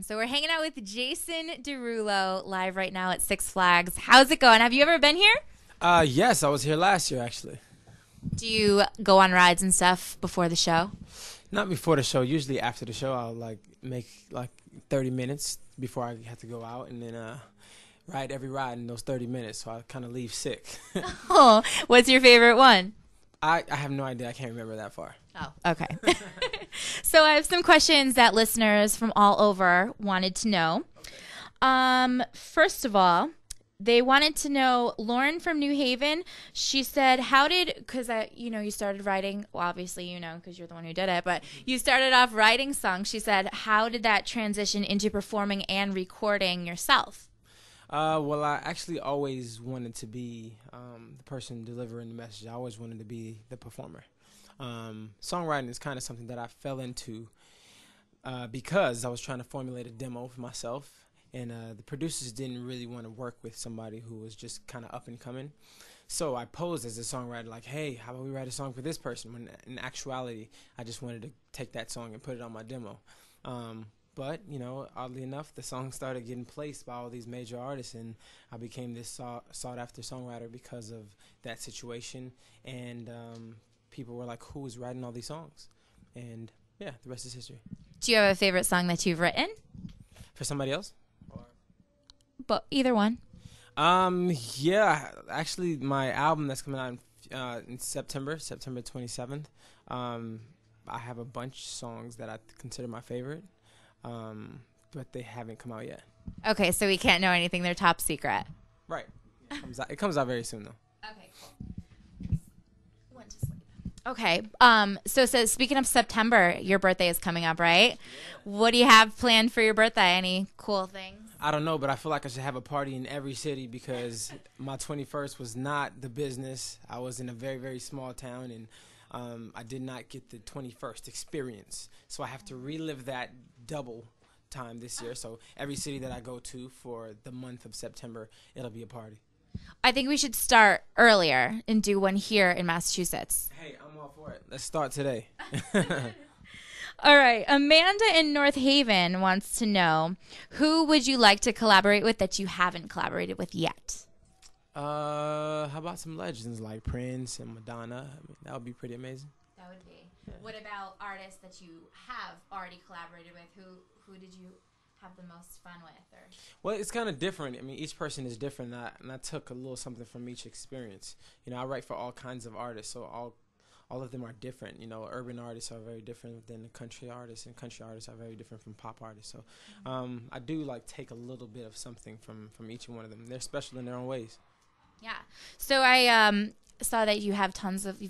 So we're hanging out with Jason Derulo live right now at Six Flags. How's it going? Have you ever been here? Yes, I was here last year actually. Do you go on rides and stuff before the show? Not before the show. Usually after the show, I'll make 30 minutes before I have to go out, and then ride every ride in those 30 minutes. So I kind of leave sick. Oh, what's your favorite one? I have no idea. I can't remember that far. Oh, okay. So I have some questions that listeners from all over wanted to know. First of all, they wanted to know, Lauren from New Haven, she said, because you started writing, well, obviously because you're the one who did it, but you started off writing songs. She said, how did that transition into performing and recording yourself? Well, I actually always wanted to be the person delivering the message. I always wanted to be the performer. Songwriting is kind of something that I fell into because I was trying to formulate a demo for myself, and the producers didn't really want to work with somebody who was just kind of up and coming. So I posed as a songwriter, like, hey, how about we write a song for this person? When in actuality, I just wanted to take that song and put it on my demo. But, oddly enough, the song started getting placed by all these major artists, and I became this sought-after songwriter because of that situation. And people were like, who is writing all these songs? And, yeah, the rest is history. Do you have a favorite song that you've written? For somebody else? But either one. Yeah, actually, my album that's coming out in September 27th, I have a bunch of songs that I consider my favorite. But they haven't come out yet. Okay, so we can't know anything. They're top secret. Right. It comes out very soon, though. Okay, cool. Went to sleep. Okay. So speaking of September, your birthday is coming up, right? Yeah. What do you have planned for your birthday? Any cool things? I don't know, but I feel like I should have a party in every city because my 21st was not the business. I was in a very, very small town, and I did not get the 21st experience. So I have to relive that double time this year. So every city that I go to for the month of September, it'll be a party. I think we should start earlier and do one here in Massachusetts. Hey, I'm all for it. Let's start today. All right. Amanda in North Haven wants to know, who would you like to collaborate with that you haven't collaborated with yet? How about some legends like Prince and Madonna? I mean, that would be pretty amazing. That would be. Yeah. What about artists that you have already collaborated with? Who did you have the most fun with? Or? Well, it's kind of different. I mean, each person is different, and I took a little something from each experience. I write for all kinds of artists, so all of them are different. Urban artists are very different than the country artists, and country artists are very different from pop artists. So I do take a little bit of something from each one of them. They're special in their own ways. Yeah. So I saw that you've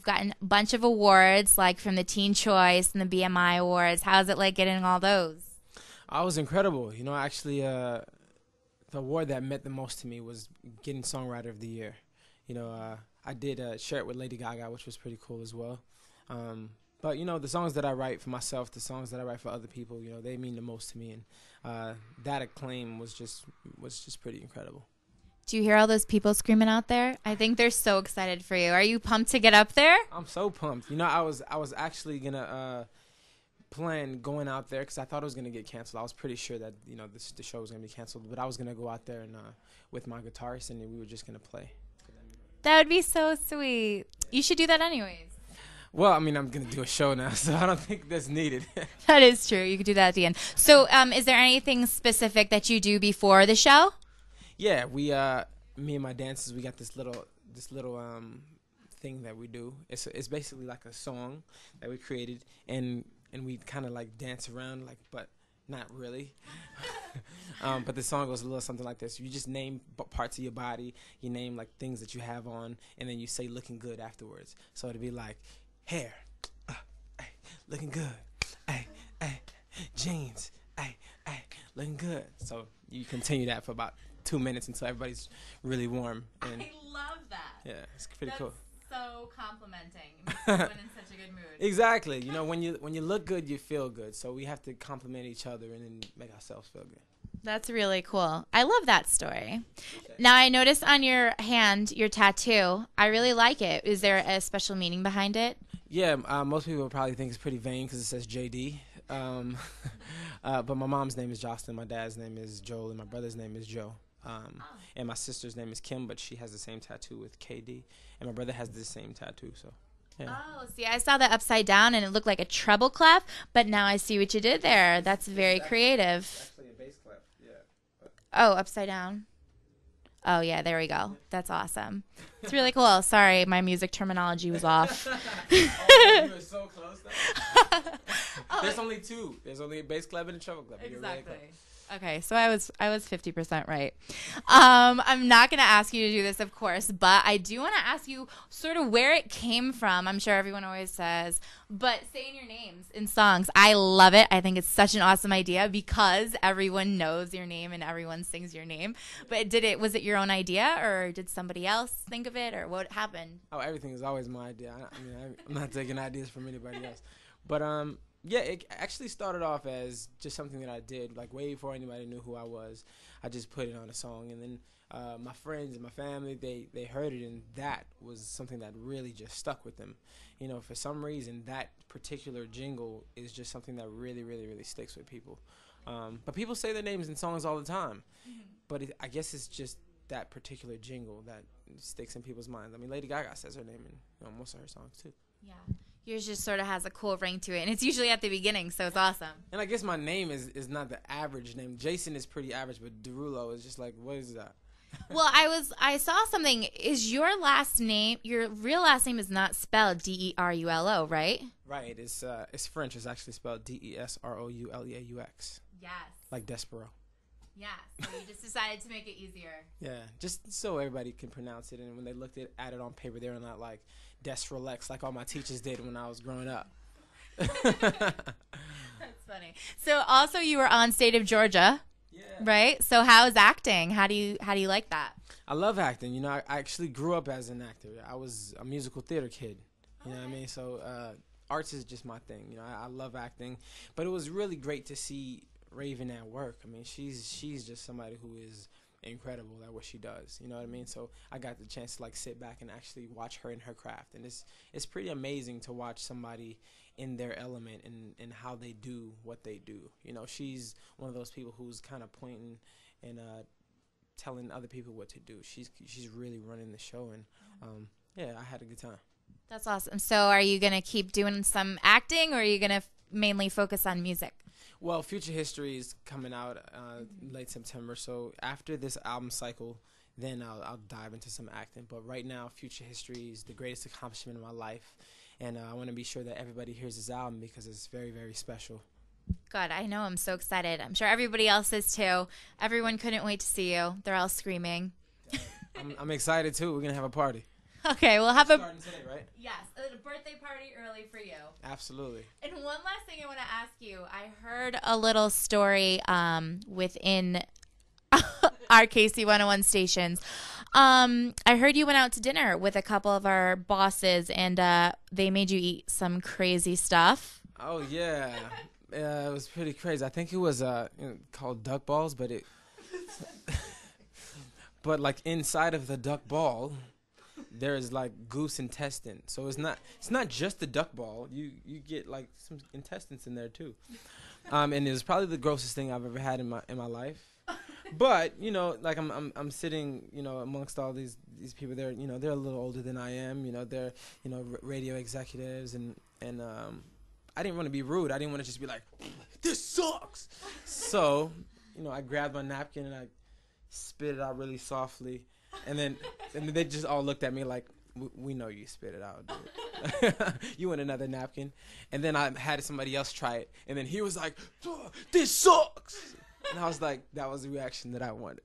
gotten a bunch of awards, like from the Teen Choice and the BMI Awards. How's it like getting all those? I was incredible. Actually, the award that meant the most to me was getting Songwriter of the Year. I did share it with Lady Gaga, which was pretty cool as well. But, the songs that I write for myself, the songs that I write for other people, they mean the most to me. And that acclaim was just pretty incredible. Do you hear all those people screaming out there? I think they're so excited for you. Are you pumped to get up there? I'm so pumped. I was actually going to plan going out there because I thought it was going to get canceled. I was pretty sure that, the show was going to be canceled. But I was going to go out there and with my guitarist, and we were just going to play. That would be so sweet. You should do that anyways. Well, I mean, I'm going to do a show now, so I don't think that's needed. That is true. You could do that at the end. So is there anything specific that you do before the show? Yeah, me and my dancers, we got this little thing that we do. It's basically like a song that we created, and we kind of dance around, but not really. But the song goes a little something like this. You just name parts of your body. You name things that you have on, and then you say "looking good" afterwards. So it'd be like hair, ay, looking good, ay, jeans, ay, looking good. So you continue that for about 2 minutes until everybody's really warm. And I love that. Yeah, it's pretty cool. So complimenting. It makes everyone in such a good mood. Exactly. When you look good, you feel good. So we have to compliment each other and then make ourselves feel good. That's really cool. I love that story. Okay. Now, I noticed on your hand, your tattoo. I really like it. Is there a special meaning behind it? Yeah, most people probably think it's pretty vain because it says JD. But my mom's name is Jocelyn, my dad's name is Joel, and my brother's name is Joe. And my sister's name is Kim, but she has the same tattoo with KD. And my brother has the same tattoo, so yeah. Oh, see, I saw that upside down and it looked like a treble clef, but now I see what you did there. That's very creative. It's actually a bass clef, yeah. Oh, upside down. Oh, yeah, there we go. That's awesome. It's really cool. Sorry, my music terminology was off. You were so close, though. There's only two. There's only a bass clef and a treble clef. Exactly. Okay, so I was 50% right. I'm not going to ask you to do this, of course, but I do want to ask you sort of where it came from. I'm sure everyone always says, but saying your names in songs. I love it. I think it's such an awesome idea because everyone knows your name and everyone sings your name. But was it your own idea, or did somebody else think of it, or what happened? Oh, everything is always my idea. I'm not taking ideas from anybody else. But yeah, it actually started off as just something that I did, like way before anybody knew who I was. I just put it on a song, and then my friends and my family, they heard it, and that was something that really just stuck with them. You know, for some reason, that particular jingle is just something that really, really, really sticks with people. But people say their names in songs all the time, but I guess it's just that particular jingle that sticks in people's minds. I mean, Lady Gaga says her name in most of her songs, too. Yeah. Yours just sort of has a cool ring to it, and it's usually at the beginning, so it's awesome. And I guess my name is not the average name. Jason is pretty average, but Derulo is just like, what is that? Well, I saw something. Is your real last name is not spelled Derulo, right? Right. It's French. It's actually spelled Desrouleaux. Yes. Like Despero. Yeah. So you just decided to make it easier. Yeah, just so everybody can pronounce it. And when they looked at it on paper, they were not like Desrolex like all my teachers did when I was growing up. That's funny. So also you were on State of Georgia. Yeah. Right? So how is acting? How do you like that? I love acting. You know, I actually grew up as an actor. I was a musical theater kid. You know what I mean? So arts is just my thing. You know, I love acting. But it was really great to see Raven at work. I mean, she's just somebody who is incredible at what she does. You know what I mean? So I got the chance to like sit back and actually watch her in her craft, and it's pretty amazing to watch somebody in their element and how they do what they do. You know, she's one of those people who's kind of pointing and telling other people what to do. She's really running the show, and yeah, I had a good time. That's awesome. So are you gonna keep doing some acting, or are you gonna mainly focus on music? Well, Future History is coming out late September, so after this album cycle, then I'll dive into some acting. But right now, Future History is the greatest accomplishment of my life, and I want to be sure that everybody hears this album because it's very, very special. God, I know. I'm so excited. I'm sure everybody else is too. Everyone couldn't wait to see you. They're all screaming. I'm excited, too. We're going to have a party. Okay, we'll have starting today, right? Yes, a birthday party early for you. Absolutely. And one last thing I want to ask you. I heard a little story within our KC 101 stations. I heard you went out to dinner with a couple of our bosses, and they made you eat some crazy stuff. Oh, yeah. It was pretty crazy. I think it was called duck balls, but but like inside of the duck ball, there is like goose intestine, so it's not just the duck ball. You get like some intestines in there too, and it was probably the grossest thing I've ever had in my life. But you know, like I'm sitting, you know, amongst all these people. They're a little older than I am. You know, they're radio executives, and I didn't want to be rude. I didn't want to just be like, this sucks. So I grabbed my napkin and I spit it out really softly. And then they just all looked at me like, we know you spit it out, dude. You want another napkin? And then I had somebody else try it. And then he was like, this sucks. And I was like, that was the reaction that I wanted.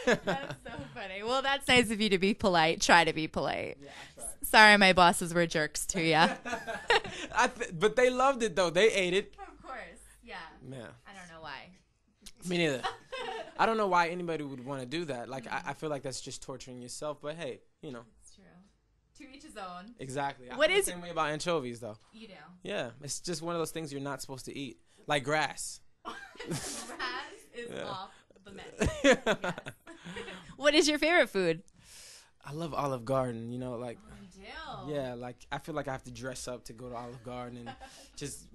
That's so funny. Well, that's nice of you to be polite. Try to be polite. Yeah, I tried. Sorry, my bosses were jerks to you. But they loved it, though. They ate it. Of course. Yeah. Yeah. I don't know why. Me neither. I don't know why anybody would want to do that. Like, I feel like that's just torturing yourself. But, hey, It's true. To each his own. Exactly. I What feel is- the same way about anchovies, though. You do. Yeah. It's just one of those things you're not supposed to eat. Like grass. Grass is Yeah. off the menu. Yes. What is your favorite food? I love Olive Garden, like, You do? yeah, like, I feel like I have to dress up to go to Olive Garden and just,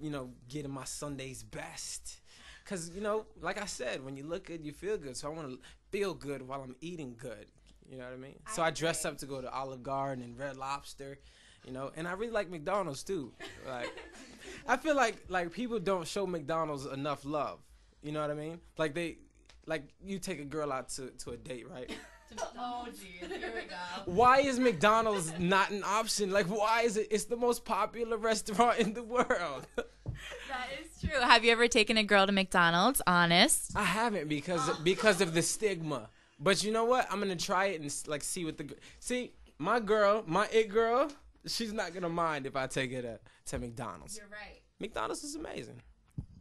get in my Sunday's best. Because, you know, like I said, when you look good, you feel good. So I want to feel good while I'm eating good. You know what I mean? So I dress up to go to Olive Garden and Red Lobster, you know. And I really like McDonald's, too. Like, I feel like people don't show McDonald's enough love. You know what I mean? Like, you take a girl out to a date, right? Oh, geez. Here we go. Why is McDonald's not an option? Like, why is it? It's the most popular restaurant in the world. That is true. Have you ever taken a girl to McDonald's? Honest? I haven't because of the stigma. But you know what? I'm gonna try it and like see what my it girl. She's not gonna mind if I take her to McDonald's. You're right. McDonald's is amazing.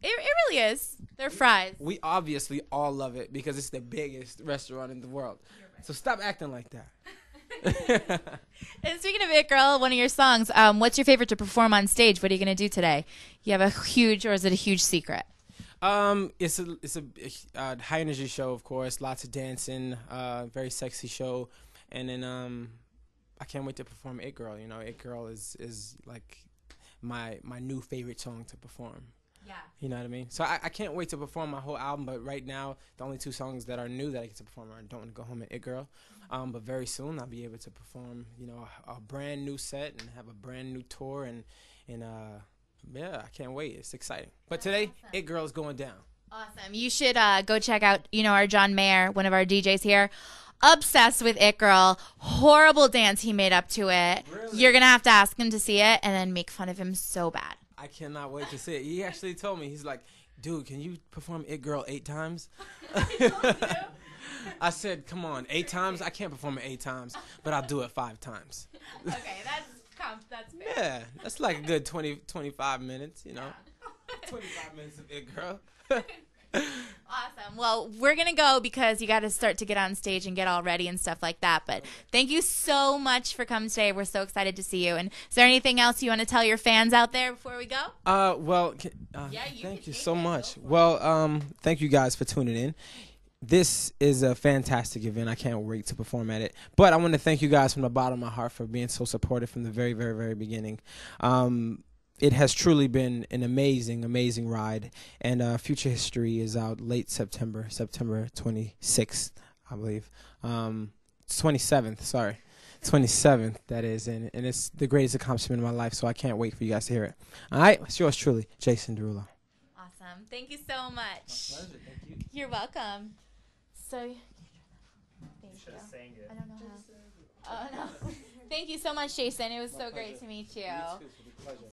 It really is. Their fries. We obviously all love it because it's the biggest restaurant in the world. Right. So stop acting like that. And speaking of It Girl, one of your songs, what's your favorite to perform on stage? What are you going to do today? You have or is it a huge secret? It's a high energy show, of course. Lots of dancing, very sexy show. And then I can't wait to perform It Girl. You know, It Girl is like my new favorite song to perform. Yeah. You know what I mean? So I can't wait to perform my whole album, but right now, the only 2 songs that are new that I get to perform are Don't Want to Go Home and It Girl. But very soon, I'll be able to perform, you know, a brand new set and have a brand new tour. And yeah, I can't wait. It's exciting. But today, awesome. It Girl is going down. Awesome. You should go check out, you know, our John Mayer, one of our DJs here. Obsessed with It Girl. Horrible dance he made up to it. Really? You're going to have to ask him to see it and then make fun of him so bad. I cannot wait to see it. He actually told me, he's like, dude, can you perform It Girl 8 times? I said, come on, 8 times? I can't perform it 8 times, but I'll do it 5 times. Okay, that's fair. Yeah, that's like a good 25 minutes, you know. 25 minutes of It Girl. Awesome. Well, we're going to go because you got to start to get on stage and get all ready and stuff like that. But thank you so much for coming today. We're so excited to see you. And is there anything else you want to tell your fans out there before we go? Thank you so much. Well, thank you guys for tuning in. This is a fantastic event. I can't wait to perform at it. But I want to thank you guys from the bottom of my heart for being so supportive from the very, very, very beginning. It has truly been an amazing, amazing ride. And Future History is out late September 26th, I believe. 27th, sorry. 27th, that is. And it's the greatest accomplishment of my life, so I can't wait for you guys to hear it. All right? It's yours truly, Jason Derulo. Awesome. Thank you so much. My pleasure. Thank you. You're welcome. So, thank you. Sang it. I don't know how. Oh, no. Thank you so much, Jason. It was so great to meet you. You too. It's a pleasure.